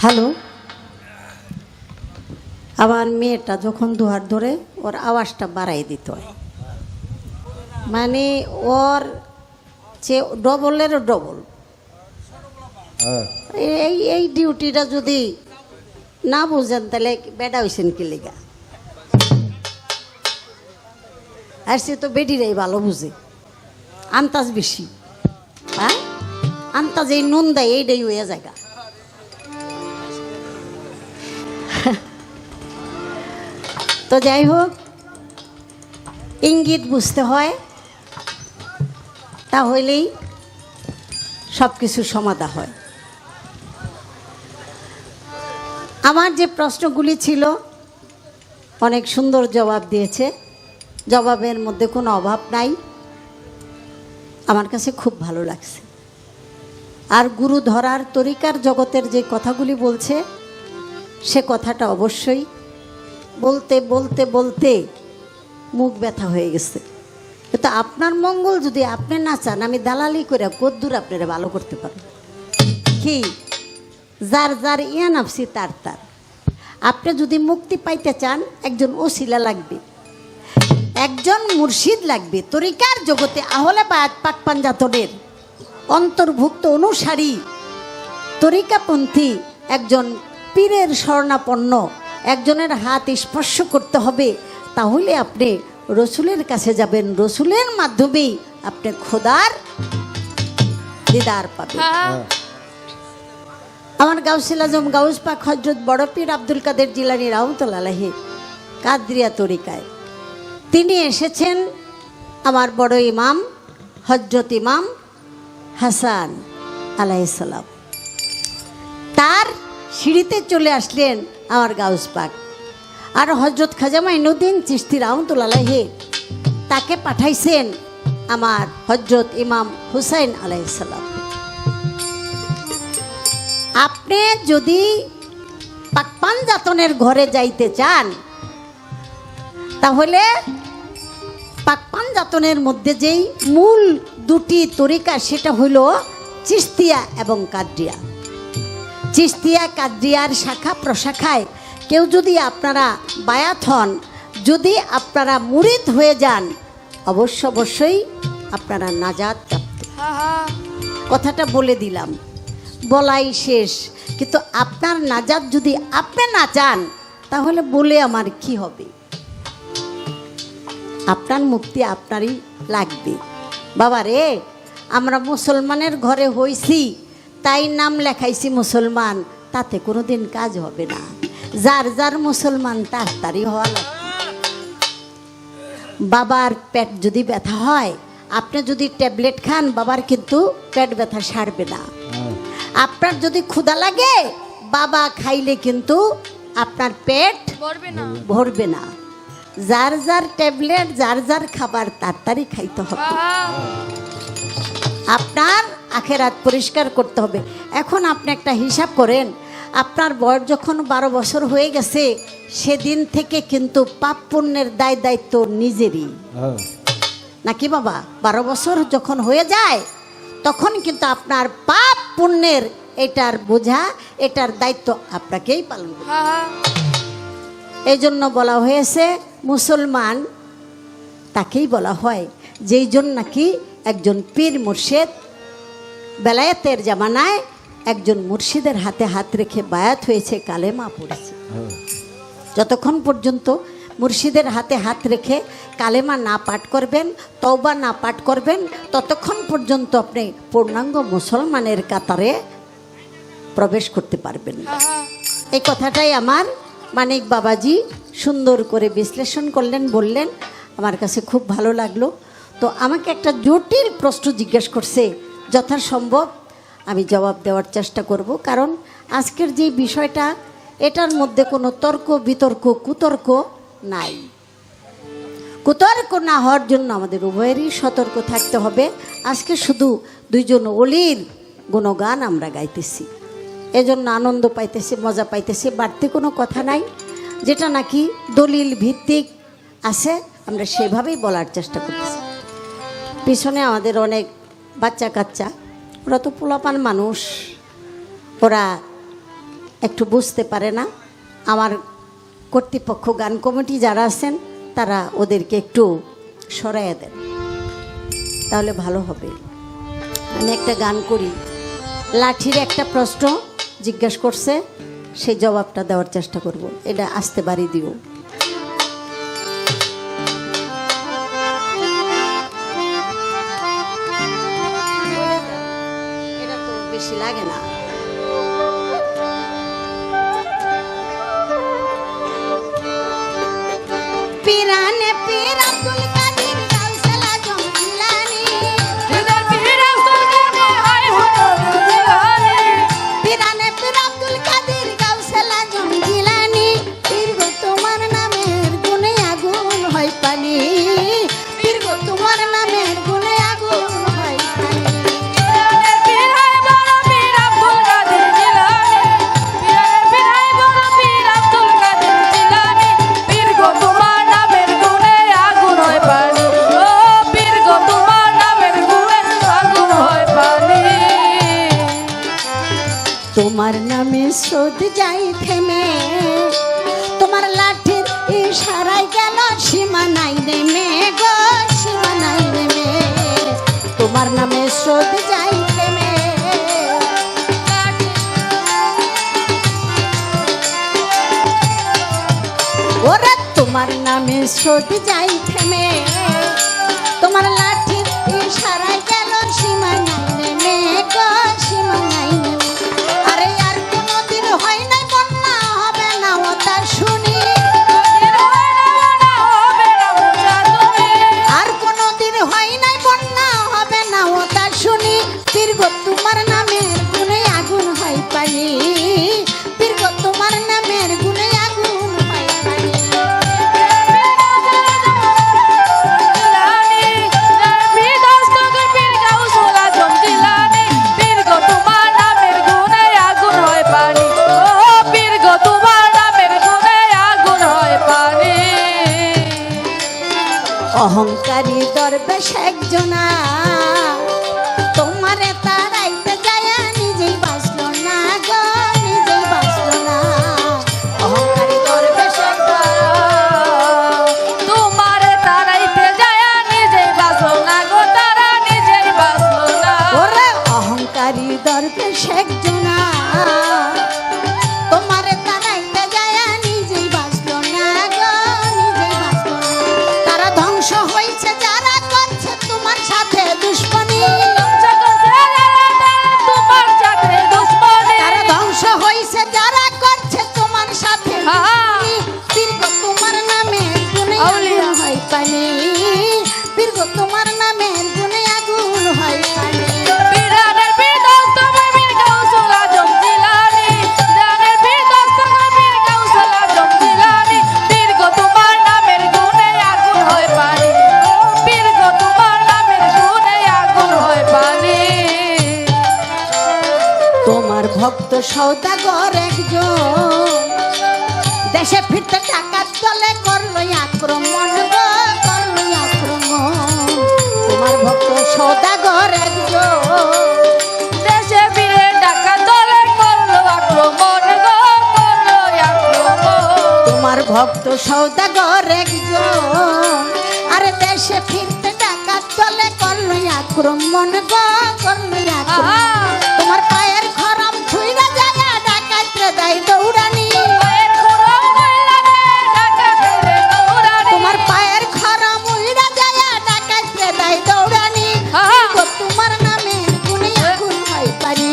Hello. আমার মেয়েটা যখন দুহাত ধরে ওর আওয়াজটা বাড়াই দিত হয়, মানে ওর চেয়ে ডবলেরও ডবল। এই এই ডিউটিটা যদি না বুঝেন তাহলে বেডা হয়েছেন কি লেগা। আর সে তো বেডিরাই ভালো বুঝে, আন্তাজ বেশি। হ্যাঁ, আন্তাজ এই নুন দেয় এইটাই হয়ে জায়গা। তো যাই হোক, ইঙ্গিত বুঝতে হয়, তাহলেই সব কিছু সমাধা হয়। আমার যে প্রশ্নগুলি ছিল অনেক সুন্দর জবাব দিয়েছে, জবাবের মধ্যে কোনো অভাব নাই। আমার কাছে খুব ভালো লাগছে। আর গুরু ধরার তরিকার জগতের যে কথাগুলি বলছে সে কথাটা অবশ্যই বলতে বলতে বলতে মুখ ব্যথা হয়ে গেছে। তো আপনার মঙ্গল যদি আপনি না চান, আমি দালালি করে কদ্দূর আপনারা ভালো করতে পারেন কি? যার যার ইয়া নাফসি তার তার। আপনি যদি মুক্তি পাইতে চান, একজন ওসিলা লাগবে, একজন মুর্শিদ লাগবে। তরিকার জগতে আহলে বায়াত পাক পাঞ্জাতনের অন্তর্ভুক্ত অনুসারী তরিকাপন্থী একজন পীরের শরণাপন্ন একজনের হাত স্পর্শ করতে হবে। তাহলে আপনি রসুলের কাছে যাবেন, রসুলের মাধ্যমেই আপনি খোদার দিদার পাবেন। আমার গাউসুল আজম গাউস পাক হযরত বড় পীর আব্দুল কাদের জিলানী রাহমাতুল্লাহ আলাইহি কাদরিয়া তরিকায় তিনি এসেছেন। আমার বড় ইমাম হযরত ইমাম হাসান আলাইহিস সালাম তার সিঁড়িতে চলে আসলেন আমার গাউস পাক। আর হযরত খাজা মাইনুদ্দিন চিশতি রাহমাতুল্লাহ আলাইহি তাকে পাঠাইছেন আমার হযরত ইমাম হুসাইন আলাইহিস সালাম। আপনি যদি পাকপাঞ্জাতনের ঘরে যাইতে চান, তাহলে পাকপাঞ্জাতনের মধ্যে যেই মূল দুটি তরিকা সেটা হইল চিশতিয়া এবং কাদরিয়া। চিশতিয়া কাদরিয়ার শাখা প্রশাখায় কেউ যদি আপনারা বায়াত হন, যদি আপনারা মুরিদ হয়ে যান, অবশ্যই আপনারা নাজাত প্রাপ্ত। কথাটা বলে দিলাম, বলাই শেষ। কিন্তু আপনার নাজাত যদি আপনি না চান, তাহলে বলে আমার কি হবে? আপনার মুক্তি আপনারই লাগবে। বাবা রে, আমরা মুসলমানের ঘরে হইছি তাই নাম লেখাইছি মুসলমান, তাতে কোনোদিন কাজ হবে না। যার যার মুসলমান তার তারই হওয়া লাগবে। বাবার পেট যদি ব্যথা হয়, আপনি যদি ট্যাবলেট খান, বাবার কিন্তু পেট ব্যথা সারবে না। আপনার যদি ক্ষুধা লাগে, বাবা খাইলে কিন্তু আপনার পেট ভরবে না। যার যার ট্যাবলেট, যার যার খাবার তার তারই খাইতে হবে। আপনার আখেরাত পরিষ্কার করতে হবে। এখন আপনি একটা হিসাব করেন, আপনার বয়স যখন 12 বছর হয়ে গেছে, সেদিন থেকে কিন্তু পাপ পুণ্যের দায় দায়িত্ব নিজেরই, নাকি বাবা? 12 বছর যখন হয়ে যায়, তখন কিন্তু আপনার পাপ পুণ্যের এটার বোঝা, এটার দায়িত্ব আপনাকেই পালন করতে হবে। এই জন্য বলা হয়েছে মুসলমান তাকেই বলা হয় যেই জন নাকি একজন পীর মুর্শিদ বেলায়েতের জামানায় একজন মুর্শিদের হাতে হাত রেখে বায়াত হয়েছে, কালেমা পড়েছে। যতক্ষণ পর্যন্ত মুর্শিদের হাতে হাত রেখে কালেমা না পাঠ করবেন, তওবা না পাঠ করবেন, ততক্ষণ পর্যন্ত আপনি পূর্ণাঙ্গ মুসলমানের কাতারে প্রবেশ করতে পারবেন না। এই কথাটাই আমার মানিক বাবাজি সুন্দর করে বিশ্লেষণ করলেন, বললেন। আমার কাছে খুব ভালো লাগলো। তো আমাকে একটা জটিল প্রশ্ন জিজ্ঞেস করছে, যথাসম্ভব আমি জবাব দেওয়ার চেষ্টা করব। কারণ আজকের যে বিষয়টা, এটার মধ্যে কোনো তর্ক বিতর্ক কুতর্ক নাই। কুতর্ক না হওয়ার জন্য আমাদের উভয়েরই সতর্ক থাকতে হবে। আজকে শুধু দুইজন অলির গুণগান আমরা গাইতেছি, এজন্য আনন্দ পাইতেছি, মজা পাইতেছি, বাড়তি কোনো কথা নাই। যেটা নাকি দলিল ভিত্তিক আছে আমরা সেভাবেই বলার চেষ্টা করতেছি। পিছনে আমাদের অনেক বাচ্চা কাচ্চা, ওরা তো পোলাপান মানুষ, ওরা একটু বুঝতে পারে না, আমার কর্তৃপক্ষ গান কমিটি যারা আছেন তারা ওদেরকে একটু সরাইয়া দেন, তাহলে ভালো হবে। আমি একটা গান করি। লাঠির একটা প্রশ্ন জিজ্ঞাসা করছে, সেই জবাবটা দেওয়ার চেষ্টা করব। এটা আস্তে বাড়ি দিও। এটা তো বেশি লাগে না। পিরানে পীর আব্দুল কাদের গাউসেলা জমজিলানি, পিরানে পীর আব্দুল কাদের গাউসেলা জমজিলানি, পীর গো তোমার নামের গুণে আগুন হয় পানি, পীর গো তোমার নামের গুণে আগুন হয় পানি। তোমার নামে স্রোত যাই থেমে, তোমার লাঠির ইশারায় গেল সীমা নাই নেমে গো, সীমা নাই নেমে। তোমার নামে স্রোত যাই থেমে, ওরে তোমার নামে স্রোত যাই থেমে, তোমার লাঠির ইশারায় গেল সীমা নাই নেমে গো, সীমা নাই নেমে। আরে আর কোনদিন হয় নাই বন্যা, হবে না ও তা শুনি, আর কোনদিন হয় নাই বন্যা, হবে না ও তা শুনি। পীর গো তোমার নামের গুণে আগুন হয় পানি, পীর গো তোমার নামের গুণে আগুন হয় পানি। অহংকারী দরবেশ একজনা, তোমারে তারাইতে যায়া নিজেই বাঁচলো না গো, নিজেই বাঁচলো না। অহংকারী দরবেশ একজনা, তোমারে তারাইতে যায়া নিজেই বাঁচলো না গো, তারা নিজেই বাঁচলো না। ওরে অহংকারী দরবেশ একজনা, তোমারে তারাইতে যায়া নিজেই বাঁচলো না গো, নিজেই বাঁচলো না। তারা ধ্বংস হয়েছে যারা করছে তোমার সাথে দুশ্মনী, তোমার সাথে দুশ্মনী, তারা ধ্বংস হয়েছে যারা করছে তোমার সাথে দুশ্মনী। পীর গো তোমার নামে গুণে আগুন হয় পানি, পীর গো তোমার নামে গুণে আগুন হয় পানি। পিরানের বিদস্ত বীর গাউসুল আজম জিলানী, পিরানের বিদস্ত বীর গাউসুল আজম জিলানী, পীর গো তোমার নামের গুণে আগুন হয় পানি, পীর গো তোমার নামের গুণে আগুন হয় পানি। তোমার ভক্ত সৌদাগর একজন, দেশে ফিরতে টাকার দলে করলো আক্রমণ গো, করলো আক্রমণ। তোমার ভক্ত সৌদাগর একজন, দেশে ফিরে টাকা দলে করলো আক্রমণ গো, করলো আক্রমণ। তোমার ভক্ত সৌদাগর একজন, আরে দেশে ফিরতে টাকার দলে করলো আক্রমণ গো, করলো আক্রমণ। তোমার পায়ের খরম ছুঁইরা যায় ডাকাইতে দেয় দৌড়ানি, তোমার পায়ের খরম উইরা যায় ডাকাইতে দেয় দৌড়ানি। গো তোমার নামের গুণে আগুন হয় পানি,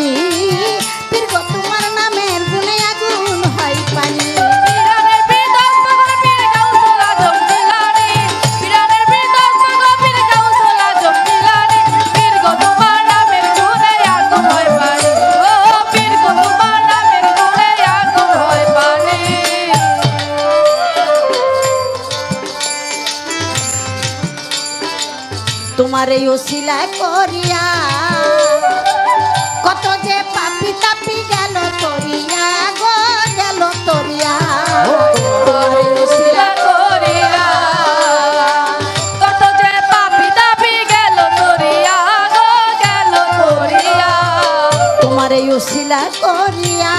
পীর গো তোমার নামের গুণে আগুন হয় পানি। পিরানের বিদস্ত বীর গাউসুল আজম জিলানী, পিরানের বিদস্ত বীর গাউসুল আজম জিলানী, পীর গো তোমার নামের গুণে আগুন হয় পানি, ও পীর গো তোমার নামের গুণে আগুন হয় পানি। তোমার এই ওসিলা করিয়া কত যে পাপি তাপি গেল তরিয়া গো, গেল তরিয়া। তোমার এই ওসিলা করিয়া কত যে পাপি তাপি গেল তরিয়া গো, গেল তরিয়া। তোমার এই ওসিলা করিয়া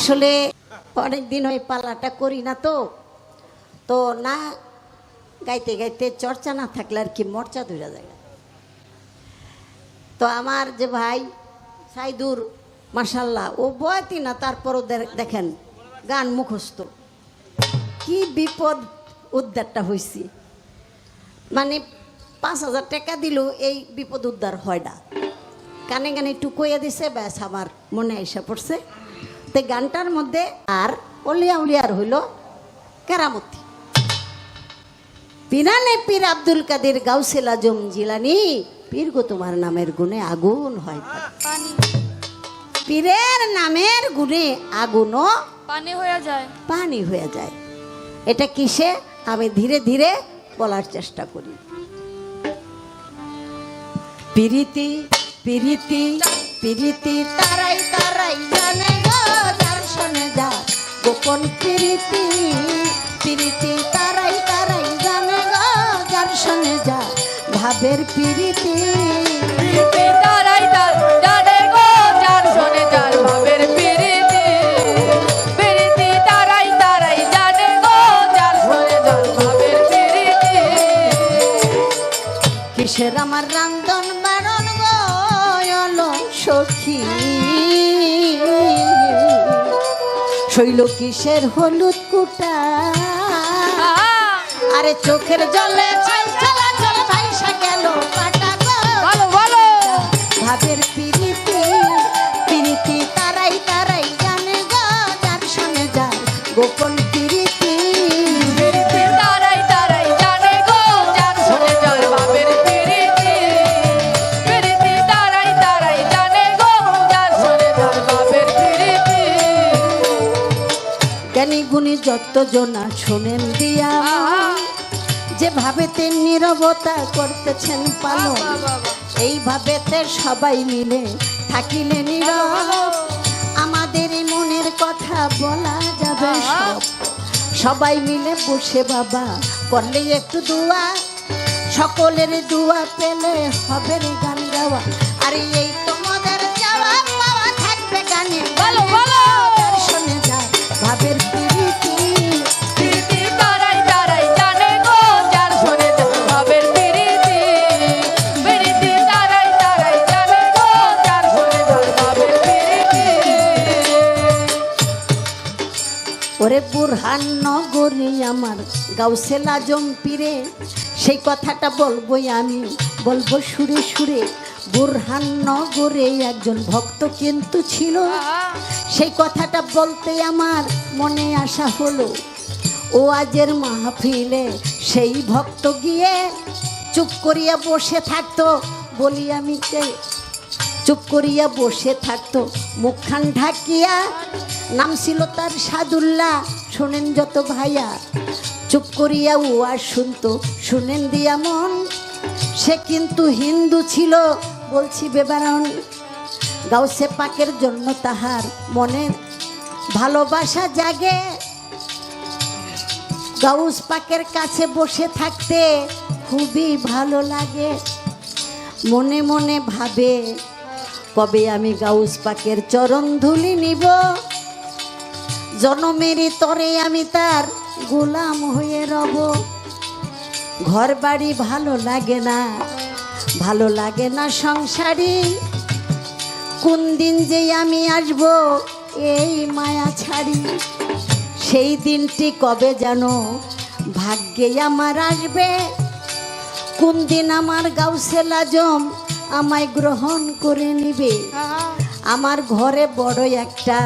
আসলে অনেক দিন ওই পালাটা করি না, তো তো না গাইতে গাইতে চর্চা না থাকলে আর কি মর্চা ধরে যায়। তো আমার যে ভাই সাইদুর, মাশাল্লাহ, ও বয়তি না, তারপরও দেখেন গান মুখস্থ। কি বিপদ উদ্ধারটা হয়েছি, মানে 5,000 টাকা দিল এই বিপদ উদ্ধার হয় না। কানে কানে একটু কইয়া দিছে, ব্যাস আমার মনে আইসা পড়ছে। তো গানটার মধ্যে আর অলিয়া উলিয়ার হইল কেরামতি। পিরানে পীর আব্দুল কাদের গাউসে আজম জিলানি, পীর গো তোমার নামের গুণে আগুন হয় পানি পীরের নামের গুণে আগুনও পানি হয়ে যায়। পানি হয়ে যায়। এটা কিসে আমি ধীরে ধীরে বলার চেষ্টা করি। পিরিতি পিরিতি পিরিতি তারাই তারাই জানে গো, যার শোনে যা গোপন পিরিতি। পিরিতি তারাই তারাই জানে গো, যার শোনে যা ভাবের পিরিতি। প্রীতি তারাই তার জানে গো, যার শোনে যার ভাবের প্রীতি। প্রীতি তারাই তারাই জানে গো, যার শোনে যার ভাবের প্রীতি। কিসের আমার রান্ধন বারণ গো অলো সখী, শৈল কিসের হলুদ কুটা। আরে চোখের জলে চল চলাচল ভাইসা গেল পাটা গো, ভালো ভালো ভাবের পিরিতি। পিরিতি তারাই তারাই জানে গো, যার শোনে যার গোপন পিরিতি। প্রীতি তারাই তারাই জানে গো, যার শোনে যার ভাবের প্রীতি। প্রীতি তারাই তারাই জানে গো, যার শোনে যার ভাবের প্রীতি। জ্ঞানী গুণী যত জনা শোনেন দিয়া, যে ভাবেতে নীরবতা করতেছেন পালন, এই ভাবেতে সবাই মিলে থাকিলে নীরব। আমাদের এই মনের কথা বলা যাবে সব, সবাই মিলে বসে বাবা করলে একটু দোয়া, সকলের দোয়া পেলে হবে রে গান গাওয়া। আর এই তোমাদের যাওয়া পাওয়া থাকবে গানে, ভালো ভালো শোনে যা ভাবের পিরিতি। প্রীতি তারাই তারাই জানে গো, যার শোনে যার ভাবের প্রীতি। প্রীতি তারাই তারাই জানে গো, যার শোনে যার ভাবের প্রীতি। ওরে বুরহান নগরী আমার গাউসে আজম পীরে, সেই কথাটা বলবোই আমি, বলবো সুরে সুরে। বুরহান নগরে একজন ভক্ত কিন্তু ছিল, সেই কথাটা বলতে আমার মনে আসা হলো। ও আজের মাহফিলে সেই ভক্ত গিয়ে চুপ করিয়া বসে থাকতো, বলি আমি কে, চুপ করিয়া বসে থাকতো মুখখান ঢাকিয়া। নাম ছিল তার সাদুল্লাহ, শোনেন যত ভাইয়া। চুপ করিয়া ওয়াজ শুনতো, শুনেন দিয়া মন। সে কিন্তু হিন্দু ছিল, বলছি বেবারণ। গাউসে পাকের জন্য তাহার মনে ভালোবাসা জাগে, গাউস পাকের কাছে বসে থাকতে খুবই ভালো লাগে। মনে মনে ভাবে কবে আমি গাউস পাকের চরণ ধুলি নিব, জনমেরই তরে আমি তার গোলাম হয়ে রব। ঘর বাড়ি ভালো লাগে না, ভালো লাগে না সংসারী, কোন দিন যে আমি আসব এই মায়া ছাড়ি। সেই দিনটি কবে যেন ভাগ্যে আমার আসবে, কোন দিন আমার গাউসে আজম আমায় গ্রহণ করে নিবে। আমার ঘরে বড় একটা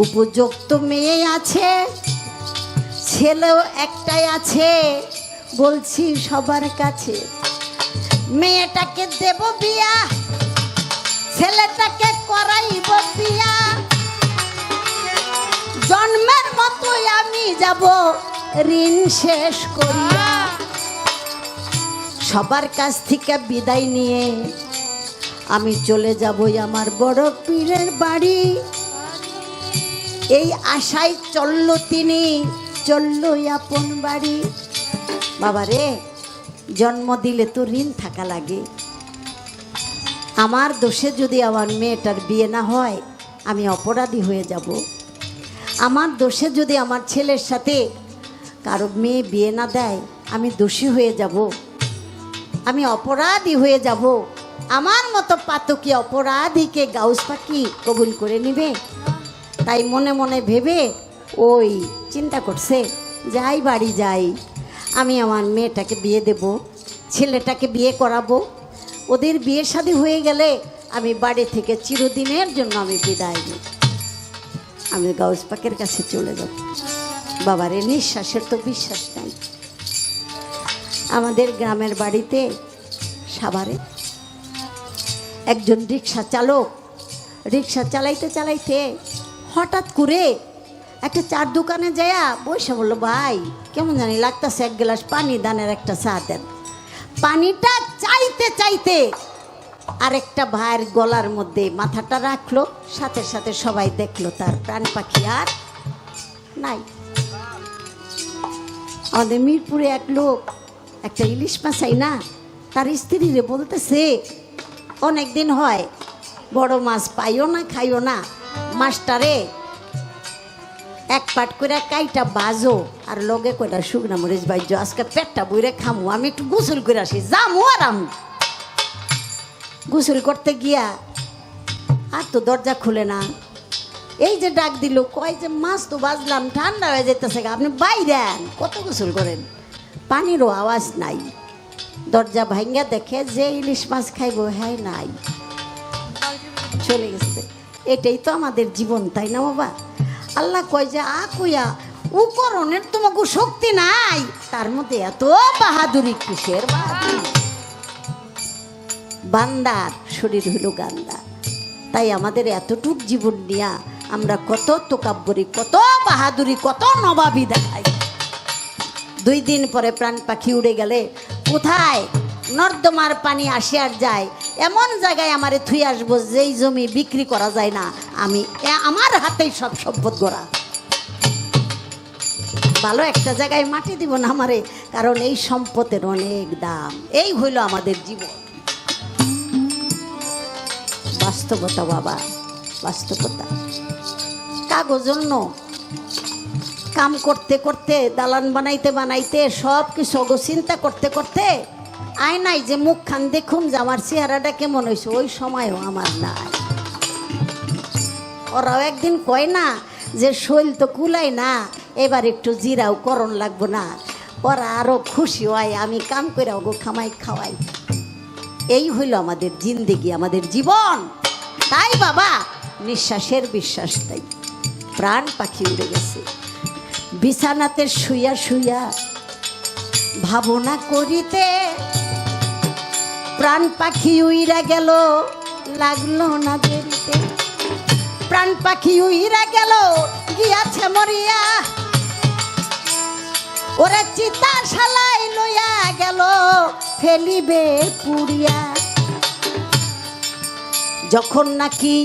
উপযুক্ত মেয়ে আছে, ছেলেও একটাই আছে, বলছি সবার কাছে। মেয়েটাকে দেব বিয়া, ছেলেটাকে করাইব বিয়া, জন্মের মতোই আমি যাব ঋণ শেষ করিয়া। সবার কাছ থেকে বিদায় নিয়ে আমি চলে যাবই আমার বড় পীরের বাড়ি। এই আশায় চলল তিনি, চলল আপন বাড়ি। বাবারে, জন্ম দিলে তো ঋণ থাকা লাগে। আমার দোষে যদি আমার মেয়েটার বিয়ে না হয়, আমি অপরাধী হয়ে যাব। আমার দোষে যদি আমার ছেলের সাথে কারো মেয়ে বিয়ে না দেয়, আমি দোষী হয়ে যাব, আমি অপরাধী হয়ে যাব। আমার মতো পাতকী অপরাধীকে গাউস পাখি কবুল করে নিবে? তাই মনে মনে ভেবে ওই চিন্তা করছে, যাই বাড়ি যাই, আমি আমার মেয়েটাকে বিয়ে দেব, ছেলেটাকে বিয়ে করাবো। ওদের বিয়ে শাদী হয়ে গেলে আমি বাড়ি থেকে চিরদিনের জন্য আমি বিদায় নিই, আমি গাউস পাকের কাছে চলে যাব। বাবারে, নিঃশ্বাসের তো বিশ্বাস নাই। আমাদের গ্রামের বাড়িতে সাভারে একজন রিক্সা চালক রিক্সা চালাইতে চালাইতে হঠাৎ করে একটা চার দোকানে যায়া বসে বললো, ভাই কেমন জানি লাগতেছে, এক গ্লাস পানি দানের একটা চা দেন। পানিটা চাইতে চাইতে আরেকটা ভাইয়ের গলার মধ্যে মাথাটা রাখলো, সাথে সাথে সবাই দেখলো তার প্রাণ পাখি আর নাই। আমাদের মিরপুরে এক লোক একটা ইলিশ মাছ চাই না, তার স্ত্রীরে বলতেছে, অনেক দিন হয় বড় মাছ পাইও না, খাইও না, মাছটারে এক পাট করে কাইটা বাজো আর লগে কয়টা শুকনা মরিচ বাইজো, আজকে পেটটা বইরে খামু, আমি একটু গোসল করে আসি, যামু আর আমি। গোসল করতে গিয়া আর তো দরজা খুলে না, এই যে ডাক দিল, কয় যে মাছ তো বাজলাম, ঠান্ডা হয়ে যেতেছে, আপনি বাইরে কত গোসল করেন, পানিরও আওয়াজ নাই। দরজা ভাঙ্গা দেখে যে ইলিশ মাছ খাইব, হ্যাঁ নাই, চলে গেছে। এটাই তো আমাদের জীবন, তাই না বাবা? আল্লাহ কয় যে আকুয়া ও করণের তোমাকে শক্তি নাই, তার মধ্যে এত বাহাদুরি, কিসের বাহাদুরি? বান্দার শরীর হইল গান্দা। তাই আমাদের এতটুক জীবন নিয়া আমরা কত তোকাব্বরি, কত বাহাদুরি, কত নবাবি দেখাই। 2 দিন পরে প্রাণ পাখি উড়ে গেলে কোথায় নর্দমার পানি আসে আর যায়, এমন জায়গায় আমারে থুই আসবো যেই জমি বিক্রি করা যায় না, আমি আমার হাতেই সব সম্পদ গড়া। ভালো একটা জায়গায় মাটি দিব না আমারে, কারণ এই সম্পদের অনেক দাম। এই হইল আমাদের জীবন, বাস্তবতা বাবা, বাস্তবতা। কাগজ জন্য কাম করতে করতে, দালান বানাইতে বানাইতে, সব কিছু চিন্তা করতে করতে আয়নাই যে মুখখান দেখুন যে আমার চেহারাটা কেমন হয়েছে, ওই সময়ও আমার নাই। ওরাও একদিন কয় না যে শৈল তো কুলাই না, এবার একটু জিরাও করণ লাগবো না, ওরা আরো খুশি হয়, আমি কাম করে ওগো খামাই খাওয়াই। এই হইল আমাদের জিন্দেগি, আমাদের জীবন। তাই বাবা, নিঃশ্বাসের বিশ্বাস তাই প্রাণ পাখি উড়ে গেছে। বিছানাতে শুইয়া শুইয়া ভাবনা করিতে প্রাণ পাখি উইরা গেল, লাগলো না দেরিতে। প্রাণ পাখি উইরা গেল, গিয়াছে মরিয়া, ওরে চিতা শালাই লইয়া গেল, ফেলিবে পুড়িয়া। যখন নাকি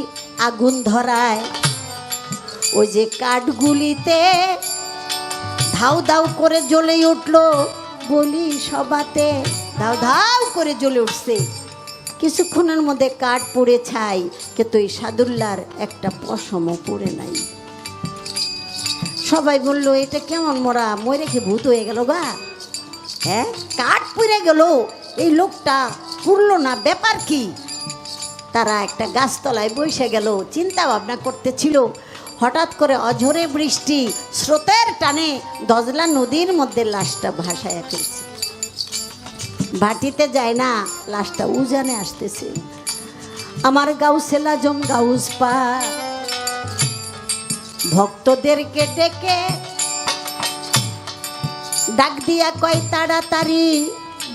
আগুন ধরায় ওই যে কাঠগুলিতে, ধাউ ধাউ করে জ্বলে উঠলো বলি সবাতে, ধাউ ধাউ করে জ্বলে উঠছে। কিছুক্ষণের মধ্যে কাঠ পুড়ে ছাই, কিন্তু এই সাদুল্লার একটা পশমও পড়ে নাই। সবাই বললো, এটা কেমন মরা, মরে কি ভূত হয়ে গেল গা? হ্যাঁ, কাঠ পুড়ে গেল, এই লোকটা পুড়লো না, ব্যাপার কি? তারা একটা গাছতলায় বসে গেল, চিন্তা ভাবনা করতেছিল। হঠাৎ করে অঝরে বৃষ্টি, স্রোতের টানে দজলা নদীর মধ্যে লাশটা ভাসায় ফেলছে। ভাটিতে যায় না, লাশটা উজানে আসতেছে। আমার গাউসেলা জম গাউস পা ভক্তদেরকে ডেকে ডাক দিয়া কয়, তাড়াতাড়ি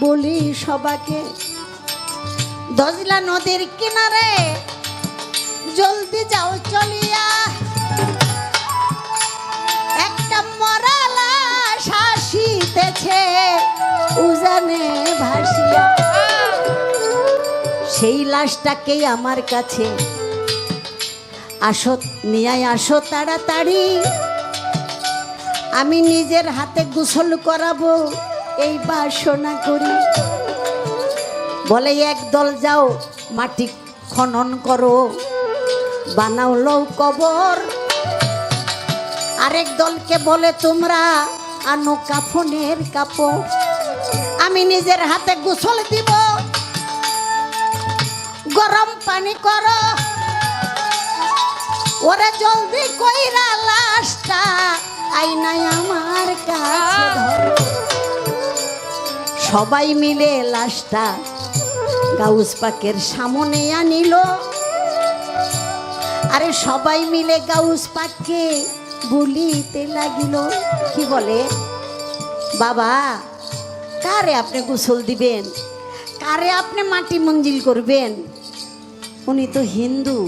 বলি সবাকে, দজলা নদীর কিনারে জলদি যাও চলিয়া, একটা মরা লাশ আসিতেছে উজানে ভাসিয়া। সেই লাশটাকেই আমার কাছে আসো, নিয়ে আসো তাড়াতাড়ি, আমি নিজের হাতে গোসল করাবো, এই বাসনা করি। বলে, একদল যাও মাটি খনন করো, বানাও লও কবর। আরেক দলকে বলে তোমরা আনো কাফনের কাপড়, আমি নিজের হাতে গোসল দিব, গরম পানি করো, ওরে জলদি কইরা লাশটা আইনাই আমার কাছে ধরো। সবাই মিলে লাশটা গাউস পাকের সামনে আনিল। আরে সবাই মিলে গাউস পাককে বলিতে লাগিল। কি বলে, বাবা কারে আপনি গোসল দিবেন, কারে আপনি মাটি মঞ্জিল করবেন? উনি তো হিন্দু।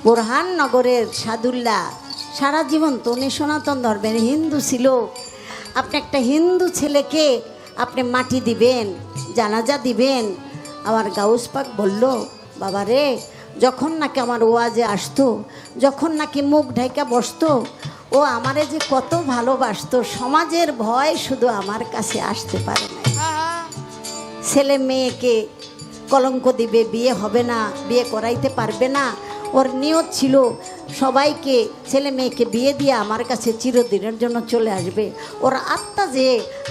বোরহাননগরের সাদুল্লাহ সারা জীবন তো উনি সনাতন ধর্মের হিন্দু ছিল। আপনি একটা হিন্দু ছেলেকে আপনি মাটি দিবেন, জানাজা দিবেন? আমার গাউস পাক বলল, বাবা রে, যখন নাকি আমার ওয়াজে আসতো, যখন নাকি মুখ ঢাইকা বসতো, ও আমারে যে কত ভালোবাসতো, সমাজের ভয় শুধু আমার কাছে আসতে পারে না। ছেলে মেয়েকে কলঙ্ক দিবে, বিয়ে হবে না, বিয়ে করাইতে পারবে না। ওর নিয়ত ছিল সবাইকে ছেলে মেয়েকে বিয়ে দিয়ে আমার কাছে চিরদিনের জন্য চলে আসবে। ওর আত্মা যে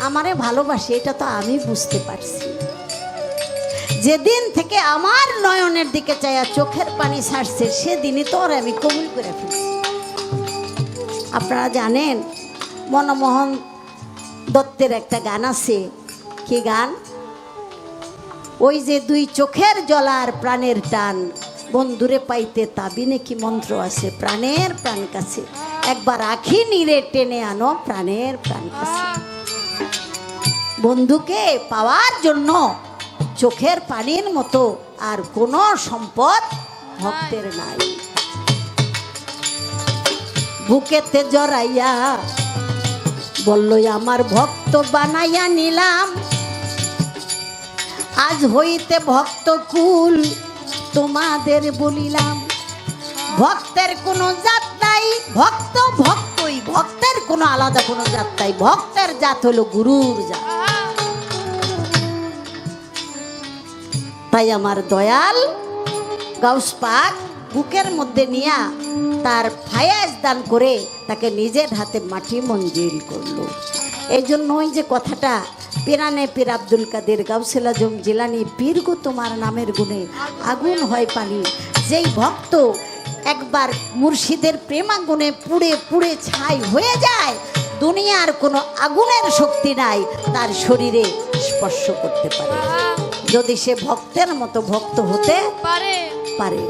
আমারে ভালোবাসে এটা তো আমি বুঝতে পারছি। যেদিন থেকে আমার নয়নের দিকে চাইয়া চোখের পানি ছাড়ছে, সেদিনই তো ওর আমি কবুল করে ফেলছি। আপনারা জানেন মনমোহন দত্তের একটা গান আছে। কি গান? ওই যে দুই চোখের জলার প্রাণের টান, বন্ধুরে পাইতে তাবিনে কি মন্ত্র আছে, প্রাণের প্রাণ কাছে একবার আখি নিরে টেনে আনো প্রাণের প্রাণ কাছে। বন্ধুকে পাওয়ার জন্য চোখের পানির মতো আর কোনো সম্পদ ভক্তের নাই। বুকেতে জড়াইয়া বলল আমার ভক্ত বানাইয়া নিলাম, আজ হইতে ভক্ত কুল তোমাদের বলিলাম। ভক্তের কোনো জাত নাই, ভক্ত ভক্তই, ভক্তের কোনো আলাদা কোনো জাত নাই। ভক্তের জাত হলো গুরুর জাত। তাই আমার দয়াল গাউস পাক বুকের মধ্যে নিয়া তার ফায়াজ দান করে তাকে নিজের হাতে মাটি মঞ্জিল করলো। এই জন্যই যে কথাটা, পিরানে পীর আব্দুল কাদের গাউসুল আজম জিলানী, পীর গো তোমার নামের গুণে আগুন হয় পানি। যেই ভক্ত একবার মুর্শিদের প্রেমাগুণে পুড়ে পুড়ে ছাই হয়ে যায়, দুনিয়ার কোনো আগুনের শক্তি নাই তার শরীরে স্পর্শ করতে পারে, যদি সে ভক্তের মতো ভক্ত হতে পারে।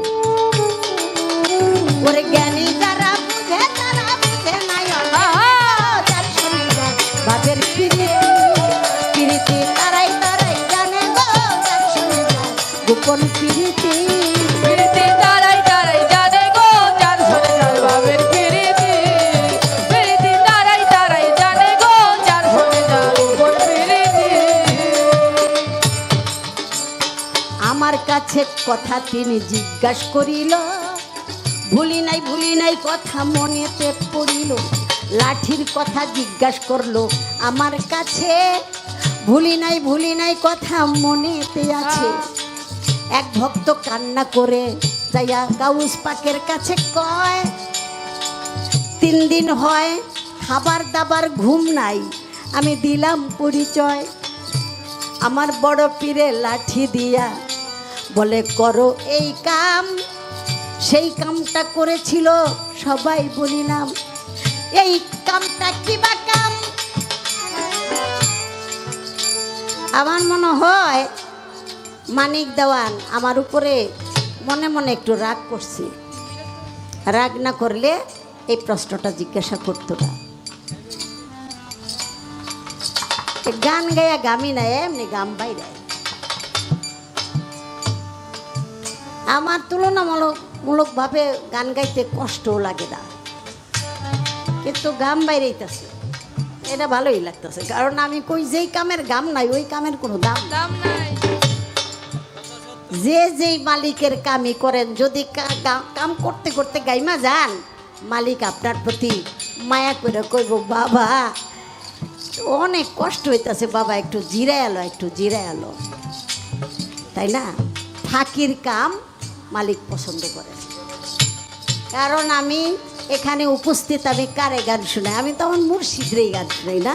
ওরে জ্ঞানী যারা বুঝে তারা বুঝে নাই ভাবের প্রীতি, তারাই তারাই জানে গো গোপন প্রীতি। তারাই তারাই জানে গো যার শোনে যার ভাবের প্রীতি, তারাই তারাই জানে গো যার শোনে যার গোপন প্রীতি। আমার কাছে কথা তিনি জিজ্ঞাসা করিল, ভুলি নাই কথা মনেতে পড়িল। লাঠির কথা জিজ্ঞাসা করলো আমার কাছে, ভুলি নাই কথা মনেতে আছে। এক ভক্ত কান্না করে যাইয়া গাউস পাকের কাছে কয়, 3 দিন হয় খাবার দাবার ঘুম নাই, আমি দিলাম পরিচয়। আমার বড় পীরে লাঠি দিয়া বলে করো এই কাম, সেই কামটা করেছিল সবাই বলিলাম। এই কামটা কি বা কাম? আমার মনে হয় মানিক দেওয়ান আমার উপরে মনে মনে একটু রাগ করছে। রাগ না করলে এই প্রশ্নটা জিজ্ঞাসা করতো না। গান গায়া গামি না, এমনি গাম বাইরে। আমার তুলনামূলকভাবে গান গাইতে কষ্টও লাগে না, কিন্তু গাম বাইরেইতেছে, এটা ভালোই লাগতেছে। কারণ আমি কই যেই কামের গাম নাই ওই কামের কোনো দাম নাই। যেই মালিকের কামই করেন, যদি কাম করতে করতে গাইমা যান, মালিক আপনার প্রতি মায়া করে কইব, বাবা অনেক কষ্ট হইতেছে, বাবা একটু জিরায় এলো, তাই না? ফাঁকির কাম মালিক পছন্দ করেন। কারণ আমি এখানে উপস্থিত, আমি কারে গান শুনাই? আমি তো আমার মুর্শিদরেই গান শুনাই না,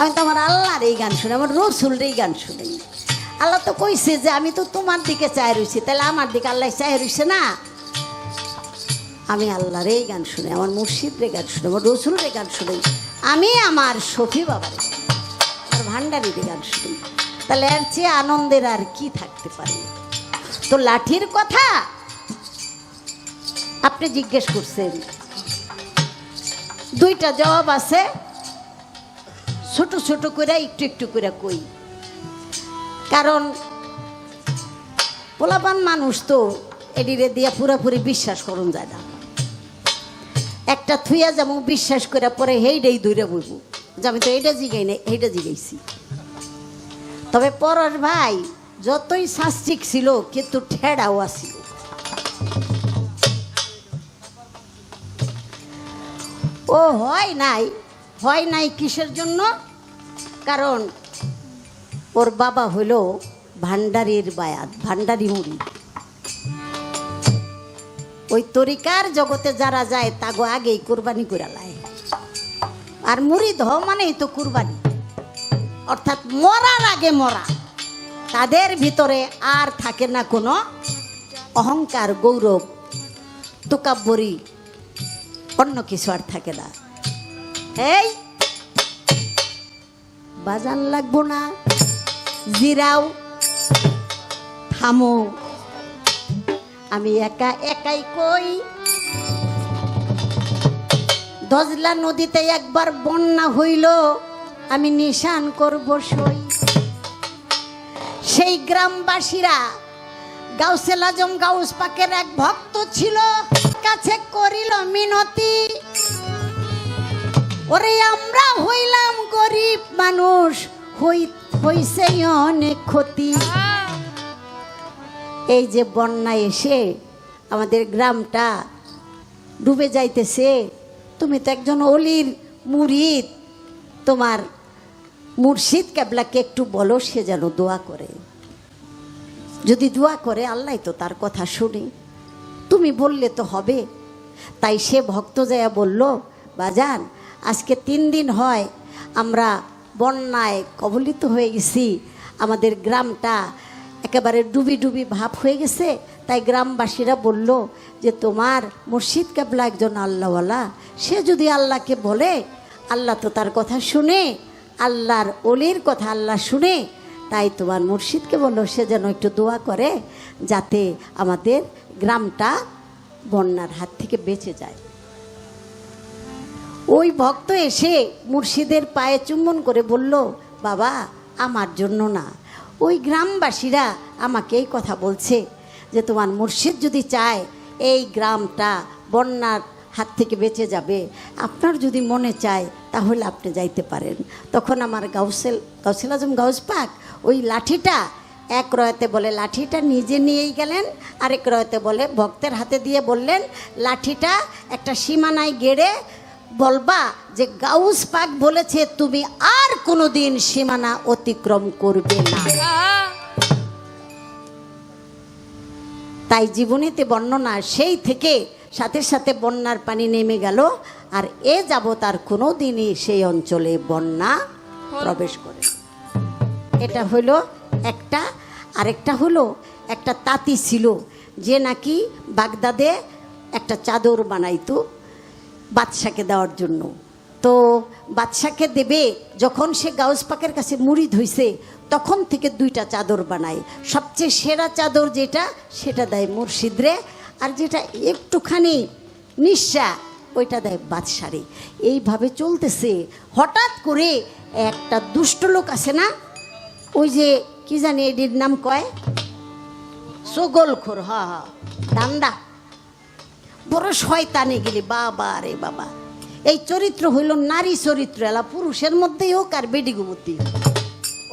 আমি তো আমার আল্লাহর এই গান শুনি, আমার রসুলের এই গান শুনি। আল্লাহ তো কইছে যে আমি তো তোমার দিকে চাই রইছি, তাহলে আমার দিকে আল্লাহ চাই রইছে না? আমি আল্লাহর এই গান শুনি, আমার মুর্শিদরে গান শুনি, আমার রসুলের গান শুনি, আমি আমার শফি বাবার আর ভান্ডারির গান শুনি। তাহলে এর চেয়ে আনন্দের আর কি থাকতে পারে? তো লাঠির কথা আপনি জিজ্ঞেস করছেন, দুইটা জবাব আছে, ছোট ছোট করে একটু একটু করে কই। কারণ পোলাপান মানুষ তো এডিরে দিয়া পুরাপুরি বিশ্বাস করুন যায় না। একটা থুইয়া যেমন বিশ্বাস করে পরে হেইডাই দূরে বইব যে আমি তো এইটা জিগাই না, এইটা জিগাইছি। তবে পরশ ভাই যতই শাস্তিক ছিল কিন্তু ঠেড়াও আসিল। ও হয় নাই কিসের জন্য? কারণ ওর বাবা হইল ভান্ডারির বায়াত, ভান্ডারি মুড়ি। ওই তরিকার জগতে যারা যায় তাগো আগেই কোরবানি করে লায়। আর মুড়ি ধ মানেই তো কুরবানি, অর্থাৎ মরার আগে মরা। তাদের ভিতরে আর থাকে না কোনো অহংকার, গৌরব, তোকাব্বরি, অন্য কিছু আর থাকে না। এই বাজান লাগবো না, জিরাও, থামো, আমি একাই কই। দজলা নদীতে একবার বন্যা হইল, আমি নিশান করব সই। সেই গ্রামবাসীরা গাউসুল আজম গাউস পাকের এক ভক্ত ছিল, কাছে করিল মিনতি, ওরে আমরা হইলাম গরিব মানুষ, হইছে অনেক ক্ষতি। এই যে বন্যা এসে আমাদের গ্রামটা ডুবে যাইতেছে, তুমি তো একজন অলির মুরিদ, তোমার মুর্শিদ কেবলাকে একটু বলো সে যেন দোয়া করে। যদি দোয়া করে আল্লাহ তো তার কথা শুনে, তুমি বললে তো হবে। তাই সে ভক্ত যায়া বলল, বাজান আজকে 3 দিন হয় আমরা বন্যায় কবলিত হয়ে গেছি, আমাদের গ্রামটা একেবারে ডুবি ভাব হয়ে গেছে। তাই গ্রামবাসীরা বলল যে তোমার মুর্শিদ কেবলা একজন আল্লাহওয়ালা, সে যদি আল্লাহকে বলে আল্লাহ তো তার কথা শুনে, আল্লাহর অলির কথা আল্লাহ শুনে। তাই তোমার মুর্শিদকে বললো সে যেন একটু দোয়া করে যাতে আমাদের গ্রামটা বন্যার হাত থেকে বেঁচে যায়। ওই ভক্ত এসে মুর্শিদের পায়ে চুম্বন করে বলল, বাবা আমার জন্য না, ওই গ্রামবাসীরা আমাকে এই কথা বলছে যে তোমার মুর্শিদ যদি চায় এই গ্রামটা বন্যার হাত থেকে বেঁচে যাবে, আপনার যদি মনে চায় তাহলে আপনি যাইতে পারেন। তখন আমার গাউসুল আজম গাউস পাক ওই লাঠিটা এক রয়তে বলে লাঠিটা নিজে নিয়েই গেলেন, আরেক রয়তে বলে ভক্তের হাতে দিয়ে বললেন, লাঠিটা একটা সীমানায় গেড়ে বলবা যে গাউস পাক বলেছে তুমি আর কোনোদিন সীমানা অতিক্রম করবে না। তাই জীবনীতে বর্ণনা সেই থেকে সাথে সাথে বন্যার পানি নেমে গেল, আর এ যাবৎ আর কোনো দিনই সেই অঞ্চলে বন্যা প্রবেশ করে। এটা হলো একটা। আরেকটা হলো একটা তাঁতি ছিল যে নাকি বাগদাদে একটা চাদর বানাইতো বাদশাকে দেওয়ার জন্য। তো বাদশাকে দেবে যখন সে গাউস পাকের কাছে মুরিদ হইছে তখন থেকে 2টা চাদর বানায়। সবচেয়ে সেরা চাদর যেটা সেটা দেয় মুর্শিদরে, আর যেটা একটুখানি নিঃশা ওইটা দেয় বাদশারে। এইভাবে চলতেছে। হঠাৎ করে একটা দুষ্ট লোক আছে না, ওই যে কি জানি এটির নাম কয়, সগলখোর, দান্দা, বড় শয়তানে গেলি বাবা রে বাবা। এই চরিত্র হইল নারী চরিত্র, এলা পুরুষের মধ্যেই হোক আর বেডিগো মধ্যে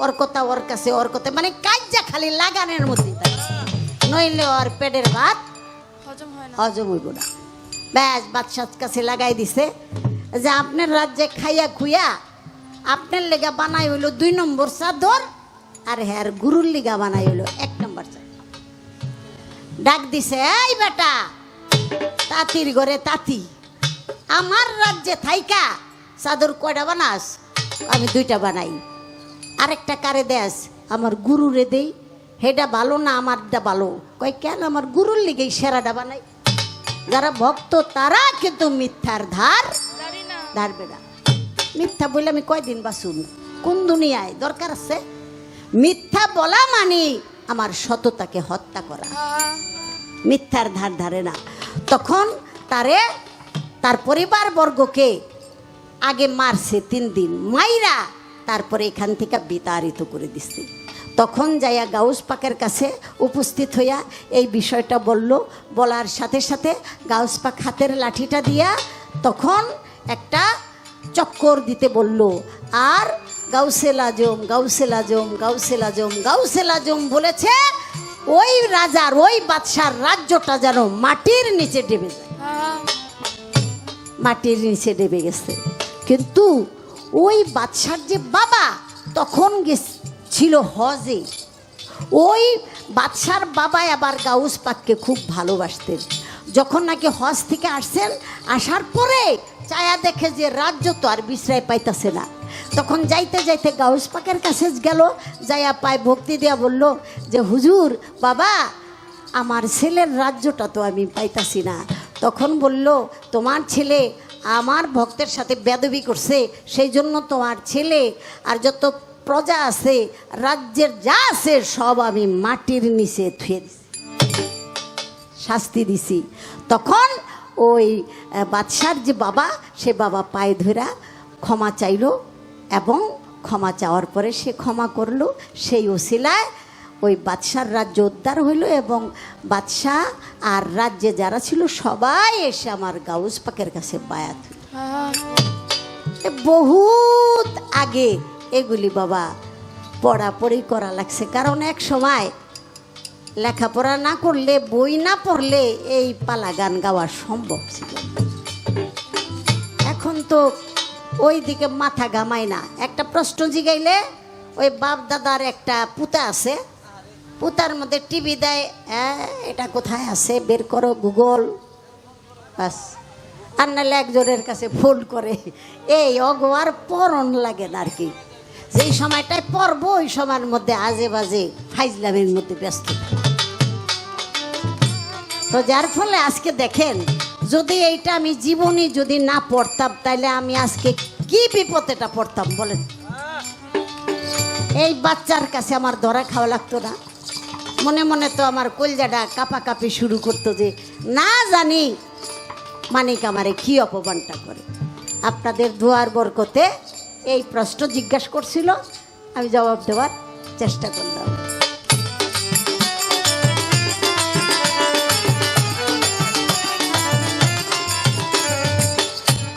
ওর কথা ওর কাছে, ওর কথা মানে কাজ্জা খালি লাগানের মধ্যে, নইলে ওর পেটের ভাত হজম হইব না। ব্যাস বাদশার কাছে লাগাই দিছে যে আপনার রাজ্যে খাইয়া খুইয়া আপনার লেগা বানাই হইল 2 নম্বর চাদর, আর হ্যার গুরুর লিগা বানাই হইল 1 নম্বর চাদর। ডাক দিছে, এই বেটা, তাঁতির ঘরে তাঁতি, আমার রাজ্যে থাইকা চাদর কয়টা বানাস? আমি 2টা বানাই। আরেকটা কারে দেস? আমার গুরুরে দেই। হেটা ভালো না আমারটা ভালো? কয় কেন, আমার গুরুর লিগেই সেরাটা বানাই। যারা ভক্ত তারা কিন্তু মিথ্যার ধার জানি না। ধারবে না। মিথ্যা বলে আমি কয়দিন বাঁচুন? কোন দুনিয়ায় দরকার আছে? মিথ্যা বলা মানে আমার সততাকে হত্যা করা। মিথ্যার ধার ধারে না। তখন তার পরিবার বর্গকে আগে মারছে 3 দিন, মাইরা তারপরে এখান থেকে বিতাড়িত করে দিচ্ছে। তখন যাইয়া গাউস পাকের কাছে উপস্থিত হইয়া এই বিষয়টা বলল। বলার সাথে সাথে গাউস পাক হাতের লাঠিটা দিয়া তখন একটা চক্কর দিতে বলল। আর গাউসেল আজম, গাউসেল আজম, গাউসেল আজম, গাউসেল আজম বলেছে ওই রাজার, ওই বাদশার রাজ্যটা যেন মাটির নিচে ডেবে যায়। মাটির নিচে ডেবে গেছে। কিন্তু ওই বাদশার যে বাবা তখন ছিল হজে, ওই বাদশার বাবা আবার গাউস পাককে খুব ভালোবাসতেন। যখন নাকি হজ থেকে আসছেন, আসার পরে চায়া দেখে যে রাজ্য তো আর বিশ্রায় পাইতেছে না, তখন যাইতে যাইতে গাউস পাকের কাছে গেল। যাইয়া পায় ভক্তি দিয়া বলল যে হুজুর বাবা, আমার ছেলের রাজ্যটা তো আমি পাইতাছি না। তখন বলল, তোমার ছেলে আমার ভক্তের সাথে বেয়াদবি করছে, সেই জন্য তোমার ছেলে আর যত প্রজা আছে, রাজ্যের যা আছে সব আমি মাটির নিচে থুয়ে দিছি, শাস্তি দিছি। তখন ওই বাদশার যে বাবা, সে বাবা পায়ে ধরা ক্ষমা চাইল এবং ক্ষমা চাওয়ার পরে সে ক্ষমা করলো। সেই ওসিলায় ওই বাদশার রাজ্য উদ্ধার হইল এবং বাদশাহ আর রাজ্যে যারা ছিল সবাই এসে আমার গাউস পাকের কাছে বায়াত হইল। বহুত আগে এগুলি বাবা পড়াপড়ি করা লাগছে, কারণ এক সময় লেখাপড়া না করলে, বই না পড়লে এই পালা গান গাওয়া সম্ভব ছিল। এখন তো ওই দিকে মাথা ঘামায় না। একটা প্রশ্ন জিগাইলে ওই বাপ দাদার একটা পুতা আছে, পুতার মধ্যে টিভি দেয়, এটা কোথায় আছে বের করো গুগল, বাস। আর নাহলে একজনের কাছে ফোন করে, এই অগোয়ার পরন লাগে না আর কি। যেই সময়টায় পড়বো ওই সময়ের মধ্যে আজে বাজে ফাইজলামের মধ্যে ব্যস্ত। তো যার ফলে আজকে দেখেন, যদি এইটা আমি জীবনে যদি না পড়তাম, তাইলে আমি আজকে কি বিপদেটা পড়তাম বলেন। এই বাচ্চার কাছে আমার ধরা খাওয়া লাগতো না। মনে মনে তো আমার কলজাটা কাঁপাকাঁপি শুরু করতো যে না জানি মানিক আমারে কি অপমানটা করে। আপনাদের দোয়ার বরকতে এই প্রশ্ন জিজ্ঞাসা করছিল, আমি জবাব দেওয়ার চেষ্টা করলাম।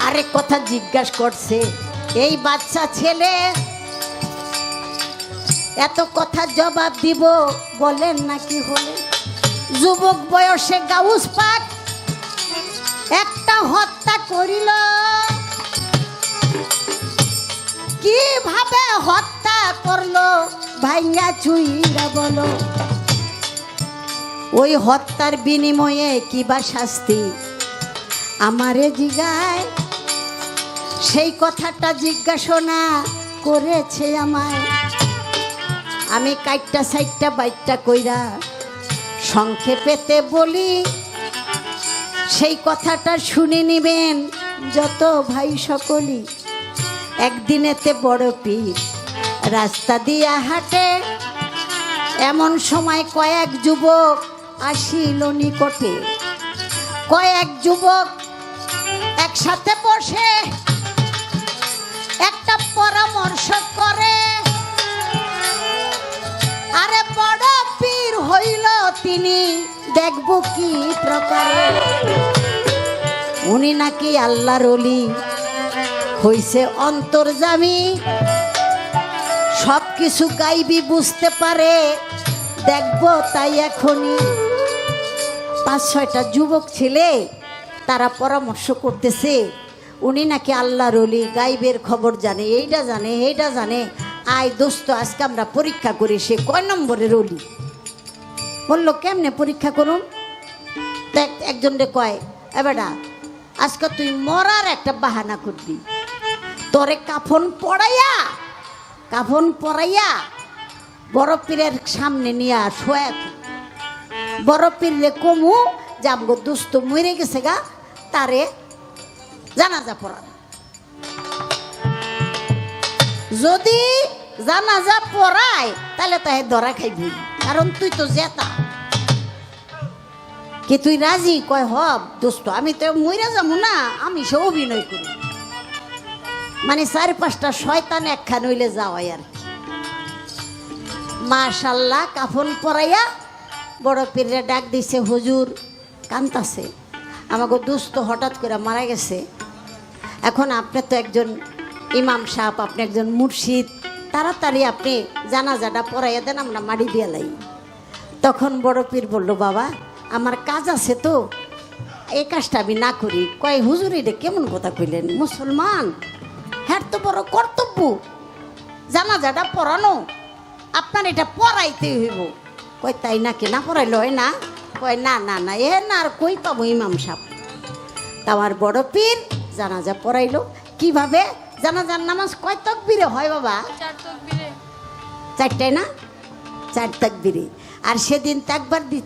আরেক কথা জিজ্ঞাসা করছে, এই বাচ্চা ছেলে এত কথা জবাব দিব বলেন নাকি হলে? যুবক বয়সে গাউস পাক একটা হত্যা করিল, কিভাবে হত্যা করলো ভাইয়া চুইরা বলো। ওই হত্যার বিনিময়ে কিবা শাস্তি আমারে জিগায়, সেই কথাটা জিজ্ঞাসা করেছে আমায়। আমি কাইটটা সাইটটা বাইটটা কইরা সংক্ষেপেতে বলি, সেই কথাটা শুনে নিবেন যত ভাই সকলই। একদিনেতে বড় পীর রাস্তা দিয়া হাঁটে, এমন সময় কয়েক যুবক আসিল নিকটে। কয়েক যুবক একসাথে বসে একটা পরামর্শ করে, আরে বড় পীর হইল তিনি, দেখব কি প্রকারে। উনি নাকি আল্লাহর ওলি, হইছে অন্তর্যামী, সব কিছু গাইবি বুঝতে পারে, দেখব তাই এখনই। 5-6টা যুবক ছেলে তারা পরামর্শ করতেছে, উনি নাকি আল্লাহর ওলি, গাইবের খবর জানে, এইটা জানে এইটা জানে। আয় দোস্ত, আজকে আমরা পরীক্ষা করি সে কয় নম্বরের ওলি। বললো কেমনে পরীক্ষা করুন? তো একজনরে কয়, এ বেটা, আজকে তুই মরার একটা বাহানা করবি, তোরে কাফন পড়াইয়া বড় পীরের সামনে নিয়ে শোয়া, বড় পীররে কমু যে আমগো দুস্থ মরে গেছে গা, তারে জানাজা পড়া। যদি জানাজা পড়ায় তাহলে তাহে ধরা খাইবি, কারণ তুই তো জেতা। কি তুই রাজি? কয় হব দোস্ত, আমি তো মইরা যাবো না, আমি সে অভিনয় করি। মানে 4-5টা শয়তান একখান হইলে যাওয়াই আর কি। মাশাল্লাহ, কাফন পরাইয়া বড় পীররে ডাক দিছে, হুজুর কান্তাছে, আমাকে দোস্ত হঠাৎ করে মারা গেছে। এখন আপনি তো একজন ইমাম সাহেব, আপনি একজন মুর্শিদ, তাড়াতাড়ি আপনি জানাজাটা পড়াইয়া দেন, আমরা মাটি দিয়ে লাই। তখন বড় পীর বলল, বাবা আমার কাজ আছে তো, এই কাজটা আমি না করি। কয় হুজুর এটা কেমন কথা কইলেন? মুসলমান, হ্যাঁ তো বড় কর্তব্য জানাজাটা পড়ানো, আপনার এটা পড়াইতে হইব। কয় তাই নাকি? না পড়াইলে হয় না? কয় না না না, এ না আর কই পাবো ইমাম সাহেব। তা আমার বড় পীর জানাজা পড়াইলো। কিভাবে? জানাজার নামাজ কয় তাকবীরে হয় বাবা? 4 তাকবীরে। 4টায় না? 4 তাকবীরে। আর সেদিন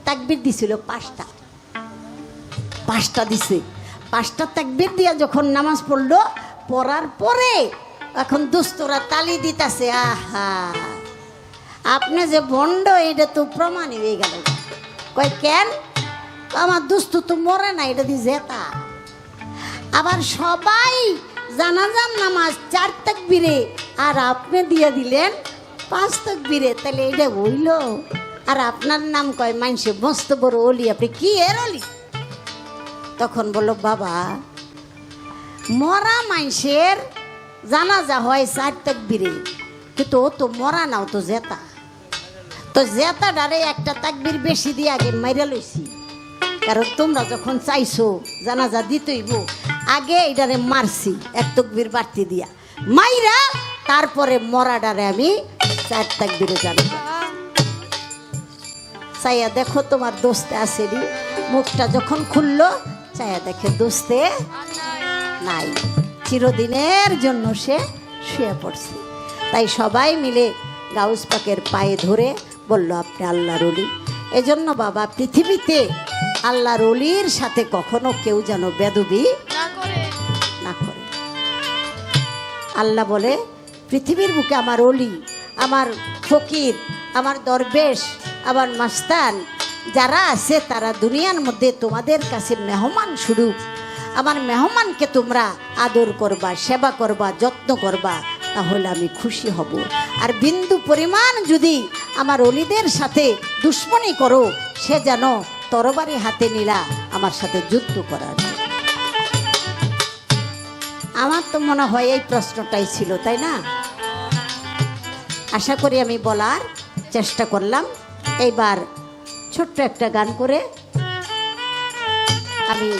তাকবীর দিছিল 5টা দিছে। 5টা তাকবীর দিয়া যখন নামাজ পড়লো, পড়ার পরে এখন দুস্তরা তালি দিতেছে, আহা আপনি যে ভণ্ড এটা তো প্রমাণ হয়ে গেল। কয় কেন? আমার দুস্থ তো মরে না, এটা দিয়ে জেতা। আবার সবাই জানাজার নামাজ 4 তাকবীরে, আর আপনি দিয়ে দিলেন 5 তাকবীরে, তাহলে এটা হইল? আর আপনার নাম কয় মানুষে মস্ত বড় অলি, আপনি কি এর অলি? তখন বলল, বাবা মরা মানুষের জানাজা হয় 4 তাকবীরে, কিন্তু ও তো মরা না, ও তো জেতা। তো জেতা ডারে একটা তাকবীর বেশি দিয়ে আগে মাইরা লইছি, কারণ তোমরা যখন চাইছো জানাজা দিতেইব, আগে এটারে মারছি 1 তাকবীর বাড়তি দিয়া মাইরা, তারপরে মরাডারে আমি 4 তাকবীরে জানাজা। চাইয়া দেখো তোমার দোস্তে আসেনি। মুখটা যখন খুললো, চাইয়া দেখে দোস্তে নাই, চিরদিনের জন্য সে শুয়ে পড়ছে। তাই সবাই মিলে গাউস পাকের পায়ে ধরে বলল, আপনি আল্লাহর ওলি। এজন্য বাবা, পৃথিবীতে আল্লাহর ওলির সাথে কখনো কেউ যেন বেদবি না করে। আল্লাহ বলে, পৃথিবীর বুকে আমার ওলি, আমার ফকির, আমার দরবেশ, আমার মাস্তান যারা আছে, তারা দুনিয়ার মধ্যে তোমাদের কাছে মেহমান স্বরূপ। আমার মেহমানকে তোমরা আদর করবা, সেবা করবা, যত্ন করবা, তাহলে আমি খুশি হব। আর বিন্দু পরিমাণ যদি আমার অলিদের সাথে দুশ্মনী করো, সে যেন তরবারি হাতে নিলা আমার সাথে যুদ্ধ করার। আমার তো মনে হয় এই প্রশ্নটাই ছিল, তাই না? আশা করি আমি বলার চেষ্টা করলাম। এইবার ছোট্ট একটা গান করে আমি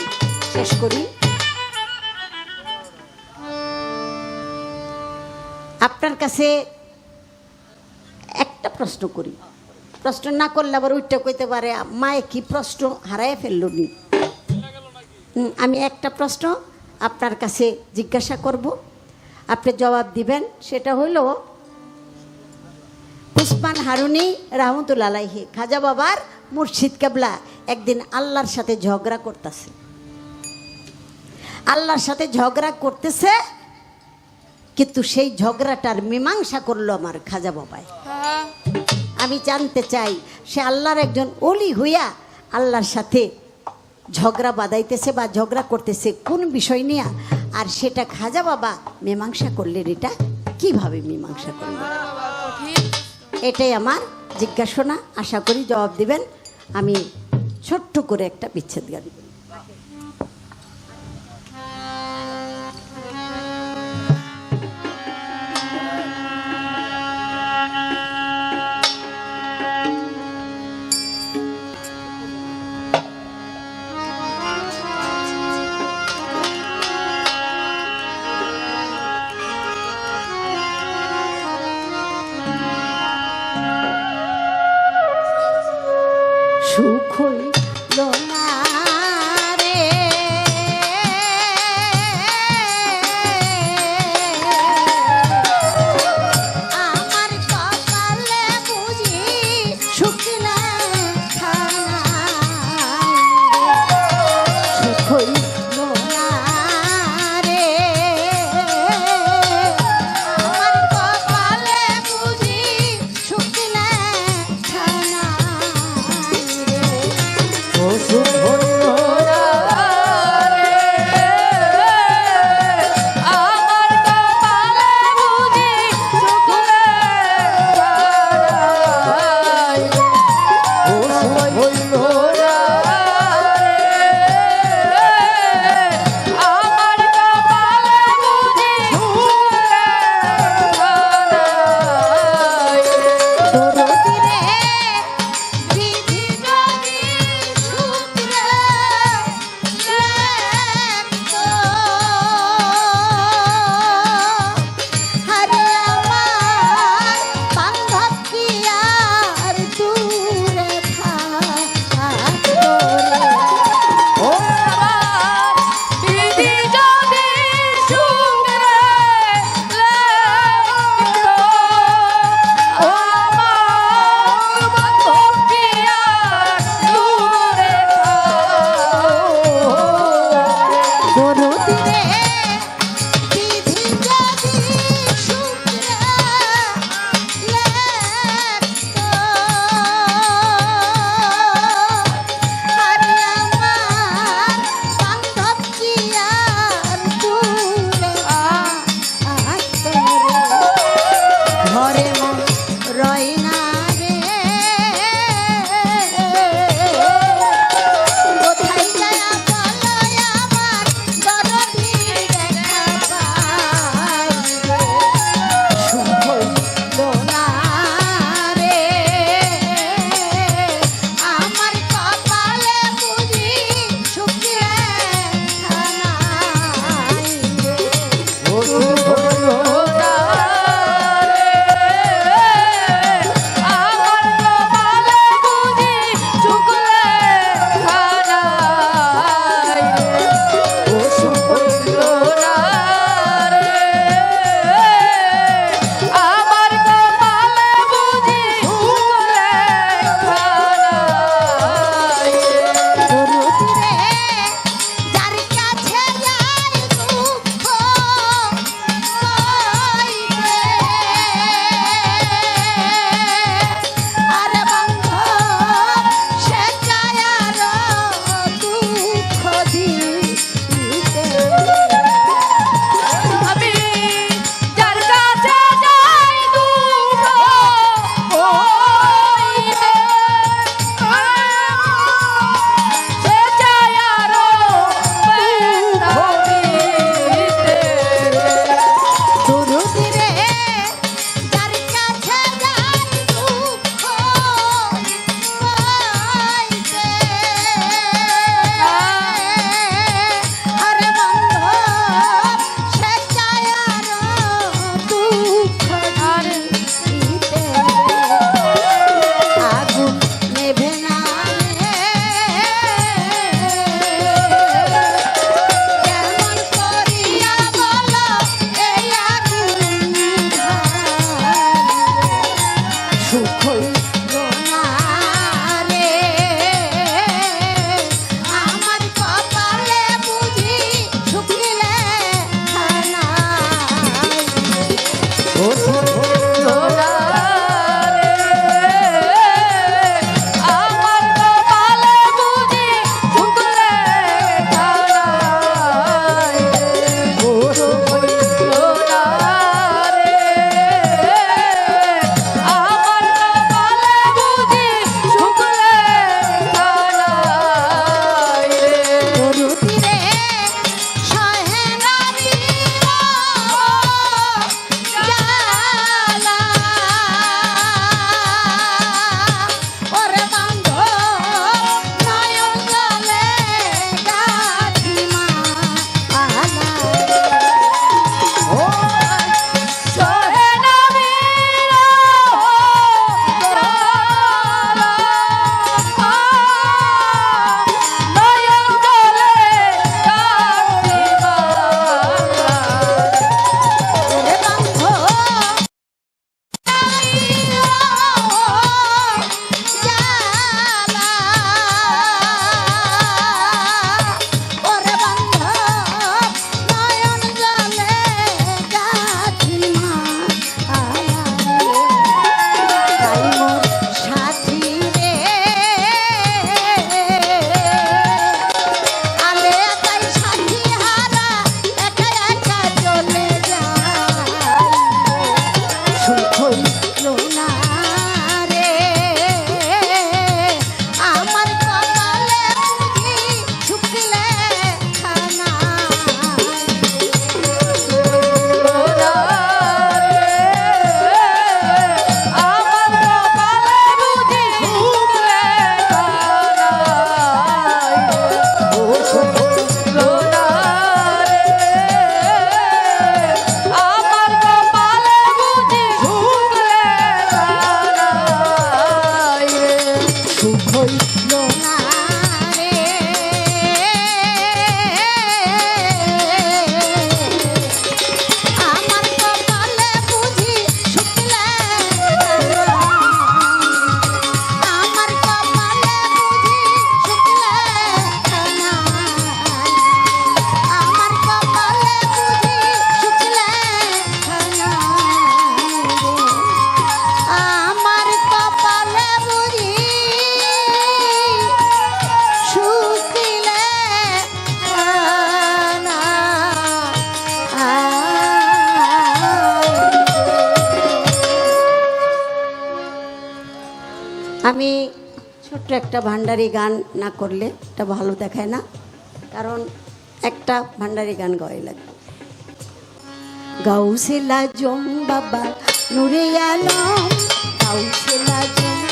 শেষ করি। আপনার কাছে একটা প্রশ্ন করি, প্রশ্ন না করলে আবার উঠতে কইতে পারে মায়ে কি প্রশ্ন হারায় ফেলল নি। আমি একটা প্রশ্ন আপনার কাছে জিজ্ঞাসা করব, আপনি জবাব দিবেন। সেটা হইল, উসমান হারুনি রহমতুল্লাহ আলাইহি খাজা বাবার মুর্শিদ কেবলা একদিন আল্লাহর সাথে ঝগড়া করতেছে। আল্লাহর সাথে ঝগড়া করতেছে, কিন্তু সেই ঝগড়াটার মীমাংসা করলো আমার খাজা বাবাই। আমি জানতে চাই, সে আল্লাহর একজন ওলি হইয়া আল্লাহর সাথে ঝগড়া বাঁধাইতেছে বা ঝগড়া করতেছে কোন বিষয় নিয়ে, আর সেটা খাজা বাবা মীমাংসা করলেন, এটা কিভাবে মীমাংসা করলেন? এটাই আমার জিজ্ঞাসা। আশা করি জবাব দিবেন। আমি ছোট্ট করে একটা বিচ্ছেদ গান। একটা ভান্ডারি গান না করলে এটা ভালো দেখায় না, কারণ একটা ভান্ডারি গান গাওয়াই লাগবে। গাউসে লাজম বাবা নূরে আলম, গাউসে লাজম